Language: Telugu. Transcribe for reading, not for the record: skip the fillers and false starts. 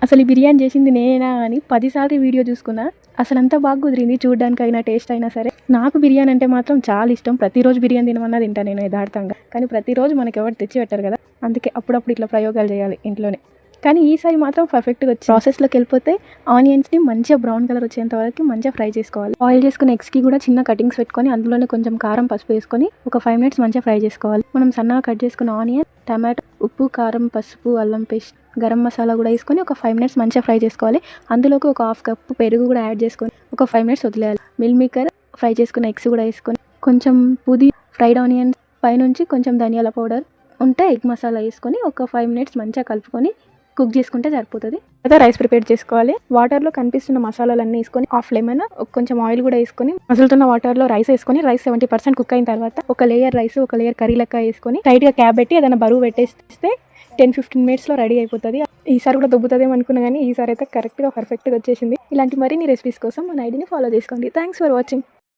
అసలు ఈ బిర్యానీ చేసింది నేనా అని 10 సార్లు వీడియో చూసుకున్నా. అసలు అంత బాగా కుదిరింది, చూడడానికైనా టేస్ట్ అయినా సరే. నాకు బిర్యానీ అంటే మాత్రం చాలా ఇష్టం. ప్రతిరోజు బిర్యానీ తినమన్నా తింటా నేను యథార్థంగా. కానీ ప్రతిరోజు మనకి ఎవరు తెచ్చి పెట్టారు కదా, అందుకే అప్పుడప్పుడు ఇట్లా ప్రయోగాలు చేయాలి ఇంట్లోనే. కానీ ఈసారి మాత్రం పర్ఫెక్ట్గా వచ్చి ప్రాసెస్లోకి వెళ్ళిపోతే ఆనియన్స్ని మంచిగా బ్రౌన్ కలర్ వచ్చేంత వరకు మంచిగా ఫ్రై చేసుకోవాలి. ఆయిల్ చేసుకున్న ఎగ్స్కి కూడా చిన్న కటింగ్స్ పెట్టుకొని అందులోనే కొంచెం కారం పసుపు వేసుకొని ఒక 5 minutes మంచిగా ఫ్రై చేసుకోవాలి. మనం సన్నగా కట్ చేసుకున్న ఆనియన్, టమాటో, ఉప్పు, కారం, పసుపు, అల్లం పేస్ట్, గరం మసాలా కూడా వేసుకొని ఒక 5 minutes మంచిగా ఫ్రై చేసుకోవాలి. అందులోకి ఒక 1/2 cup పెరుగు కూడా యాడ్ చేసుకొని ఒక 5 minutes వదిలేయాలి. మిల్ మేకర్, ఫ్రై చేసుకున్న ఎగ్స్ కూడా వేసుకొని కొంచెం ఫ్రైడ్ ఆనియన్స్ పైనుంచి కొంచెం ధనియాల పౌడర్ ఉంటే ఎగ్ మసాలా వేసుకొని ఒక 5 minutes మంచిగా కలుపుకొని కుక్ చేసుకుంటే సరిపోతుంది. అయితే రైస్ ప్రిపేర్ చేసుకోవాలి. వాటర్లో కనిపిస్తున్న మసాలాలన్నీ వేసుకొని హాఫ్ లెమన్, కొంచెం ఆయిల్ కూడా వేసుకొని మసులుతున్న వాటర్లో రైస్ వేసుకొని రైస్ 70% కుక్ అయిన తర్వాత ఒక లేయర్ రైస్, ఒక లేయర్ కర్రీ లెక్క వేసుకొని టైట్గా క్యాప్ పెట్టి ఏదైనా బరువు పెట్టేస్తే 10-15 minutesలో రెడీ అయిపోతుంది. ఈసారి కూడా దొబ్బుతుందేమో అనుకున్నా కానీ ఈసారి అయితే కరెక్ట్గా పర్ఫెక్ట్గా వచ్చేసింది. ఇలాంటి మరిన్ని రెసిపీస్ కోసం మన ఐడిని ఫాలో చేసుకోండి. Thanks for watching.